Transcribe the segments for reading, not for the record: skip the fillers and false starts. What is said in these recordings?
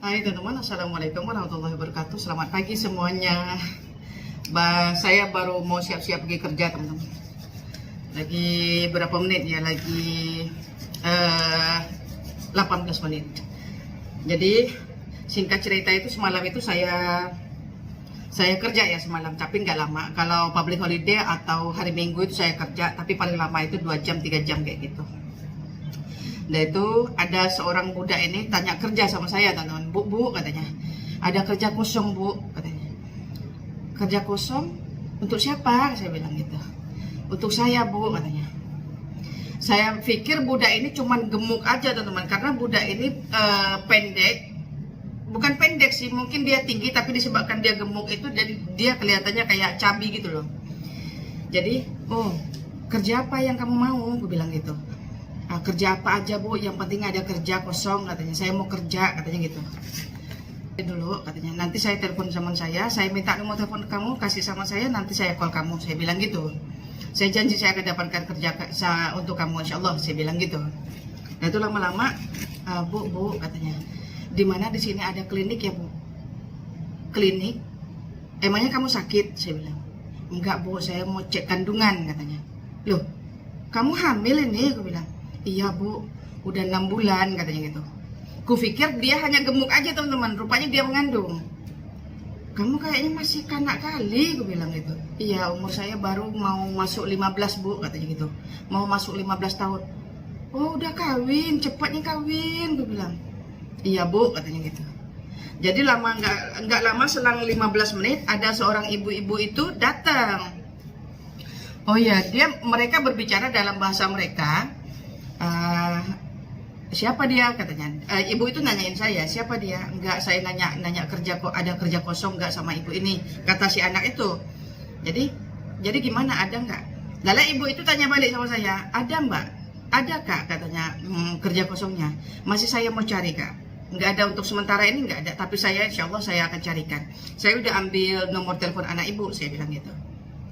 Hai teman-teman, Assalamualaikum warahmatullahi wabarakatuh. Selamat pagi semuanya. Saya baru mau siap-siap pergi kerja teman-teman. Lagi berapa menit ya? Lagi 18 menit. Jadi singkat cerita itu semalam itu saya kerja ya semalam, tapi nggak lama. Kalau public holiday atau hari Minggu itu saya kerja, tapi paling lama itu 2 jam 3 jam kayak gitu. Dan itu ada seorang budak ini tanya kerja sama saya teman-teman. Bu katanya, ada kerja kosong bu katanya. Kerja kosong untuk siapa? Saya bilang gitu. Untuk saya bu katanya. Saya pikir budak ini cuman gemuk aja teman-teman, karena budak ini pendek. Bukan pendek sih, mungkin dia tinggi, tapi disebabkan dia gemuk itu jadi dia kelihatannya kayak cabi gitu loh. Jadi, oh kerja apa yang kamu mau? Gue bilang gitu. Kerja apa aja bu, yang penting ada kerja kosong katanya. Saya mau kerja katanya gitu. Dulu katanya, nanti saya telepon sama saya minta nomor telepon kamu, kasih sama saya, nanti saya call kamu. Saya bilang gitu. Saya janji saya akan dapatkan kerja untuk kamu, insya Allah. Saya bilang gitu. Nah itu lama-lama, bu katanya, di mana di sini ada klinik ya bu? Klinik? Emangnya kamu sakit? Saya bilang. Enggak bu, saya mau cek kandungan katanya. Loh, kamu hamil ini? Aku bilang. Iya bu, udah 6 bulan katanya gitu. Ku pikir dia hanya gemuk aja teman-teman, rupanya dia mengandung. Kamu kayaknya masih kanak kali, aku bilang gitu. Iya, umur saya baru mau masuk 15 bu katanya gitu. Mau masuk 15 tahun. Oh udah kawin, cepatnya kawin, aku bilang. Iya bu katanya gitu. Jadi lama nggak lama, selang 15 menit ada seorang ibu-ibu itu datang. Oh ya, mereka berbicara dalam bahasa mereka. Siapa dia katanya, ibu itu nanyain saya siapa dia. Enggak, saya nanya kerja kok, ada kerja kosong enggak sama ibu ini, kata si anak itu. Jadi gimana, ada enggak? Lalu ibu itu tanya balik sama saya, ada mbak, ada kak katanya, kerja kosongnya masih saya mau cari kak. Enggak ada untuk sementara ini, enggak ada, tapi saya insya Allah saya akan carikan. Saya udah ambil nomor telepon anak ibu, saya bilang gitu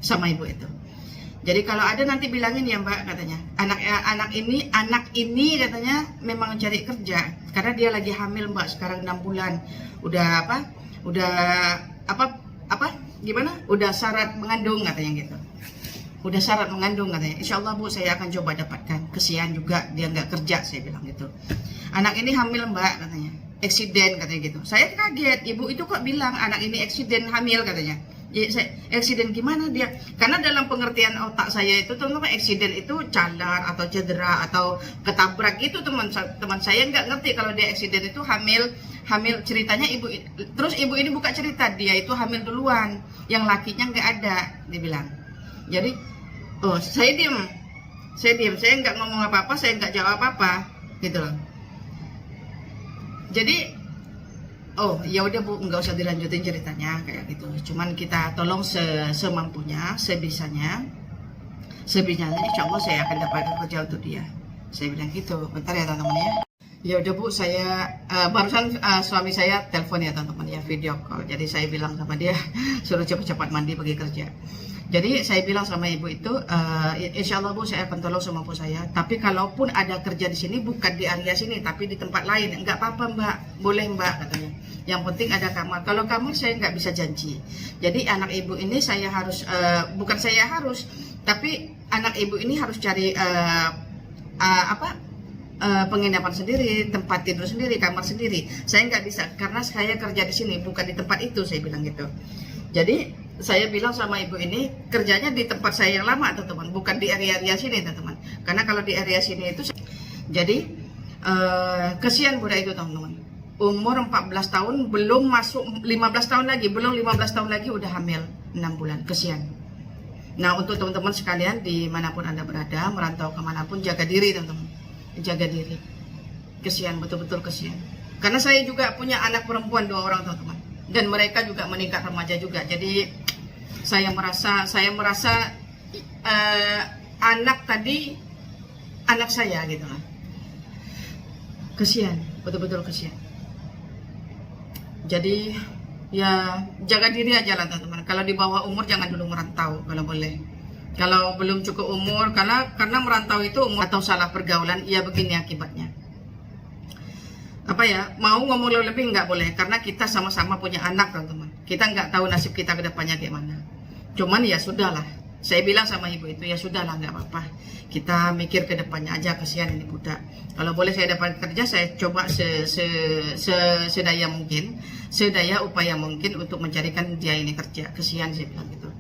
sama ibu itu. Jadi kalau ada nanti bilangin ya mbak katanya. Anak ini katanya memang cari kerja karena dia lagi hamil mbak, sekarang 6 bulan. Udah gimana? Udah syarat mengandung katanya gitu. Udah syarat mengandung katanya. Insya Allah bu, saya akan coba dapatkan. Kesian juga dia nggak kerja, saya bilang gitu. Anak ini hamil mbak katanya. Eksiden katanya gitu. Saya kaget, ibu itu kok bilang anak ini eksiden hamil katanya. Eksiden gimana dia? Karena dalam pengertian otak saya itu teman-teman, eksiden itu calar atau cedera atau ketabrak gitu teman saya nggak ngerti kalau dia eksiden itu hamil ceritanya terus ibu ini buka cerita dia itu hamil duluan, yang lakinya nggak ada, dia bilang. Jadi saya diem, saya nggak ngomong apa-apa, saya nggak jawab apa gitu loh. Jadi oh ya udah bu, nggak usah dilanjutin ceritanya kayak gitu. Cuman kita tolong semampunya, sebisanya, insya Allah saya akan dapatkan kerja untuk dia. Saya bilang gitu. Bentar ya teman-teman ya. Ya udah bu, saya barusan suami saya telepon ya teman-teman ya, video call. Jadi saya bilang sama dia suruh cepat-cepat mandi pergi kerja. Jadi saya bilang sama ibu itu, insya Allah bu, saya akan tolong semampu saya. Tapi kalaupun ada kerja di sini, bukan di area sini, tapi di tempat lain, nggak apa-apa mbak, boleh mbak katanya. Yang penting ada kamar. Kalau kamar saya nggak bisa janji. Jadi anak ibu ini saya harus, bukan saya harus, tapi anak ibu ini harus cari penginapan sendiri, tempat tidur sendiri, kamar sendiri. Saya nggak bisa karena saya kerja di sini, bukan di tempat itu, saya bilang gitu. Jadi saya bilang sama ibu ini, kerjanya di tempat saya yang lama teman-teman, bukan di area sini teman-teman. Karena kalau di area sini itu, jadi kesian budak itu teman-teman. Umur 14 tahun, belum masuk 15 tahun lagi, belum 15 tahun lagi udah hamil 6 bulan, kesian. Nah untuk teman-teman sekalian dimanapun anda berada, merantau kemanapun, jaga diri teman-teman, jaga diri. Kesian, betul-betul kesian. Karena saya juga punya anak perempuan 2 orang teman-teman, dan mereka juga meningkat remaja juga. Jadi saya merasa anak tadi anak saya gitu kan. Kesian, betul-betul kesian. Jadi ya jaga diri aja lah teman-teman. Kalau di bawah umur jangan dulu merantau kalau boleh. Kalau belum cukup umur, karena merantau itu umur atau salah pergaulan, ya begini akibatnya. apa ya, mau ngomong lebih nggak boleh, karena kita sama-sama punya anak teman-teman. Kita nggak tahu nasib kita ke depannya gimana. Cuman ya sudahlah, saya bilang sama ibu itu, ya sudahlah nggak apa-apa, kita mikir ke depannya aja, kasihan ini budak. Kalau boleh saya dapat kerja, saya coba sedaya mungkin, sedaya upaya mungkin untuk mencarikan dia ini kerja. Kasihan, saya bilang gitu.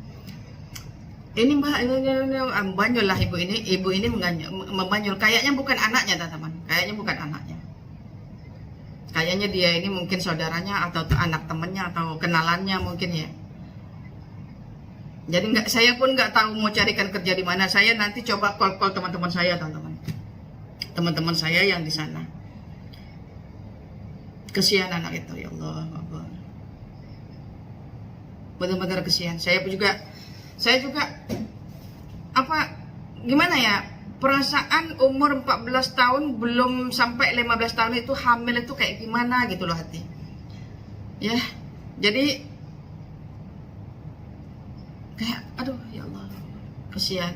Ini mbak, ini membanyol lah ibu ini membanyol. Kayaknya bukan anaknya teman-teman, kayaknya bukan anaknya. Kayaknya dia ini mungkin saudaranya atau anak temennya atau kenalannya mungkin ya. Jadi saya pun nggak tahu mau carikan kerja di mana. Saya nanti coba call teman-teman saya, teman-teman. Teman-teman saya yang di sana. Kesian anak itu, ya Allah. Benar-benar kesian. Saya juga apa gimana ya? Perasaan umur 14 tahun belum sampai 15 tahun itu hamil itu kayak gimana gitu loh hati. Ya. Jadi kayak aduh ya Allah. Kesian.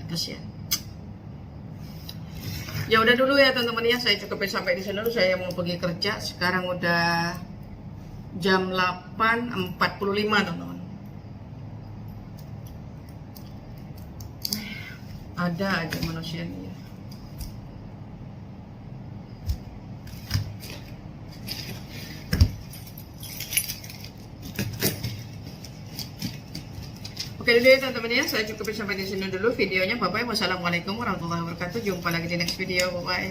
Ya udah dulu ya teman-teman ya, saya cukupin sampai di sini dulu, saya mau pergi kerja. Sekarang udah jam 8.45 teman-teman. Ada aja manusia ini. Oke dulu ya teman-teman ya, saya cukupin sampai di sini dulu videonya. Bye bye. Wassalamualaikum warahmatullahi wabarakatuh. Jumpa lagi di next video. Bye bye.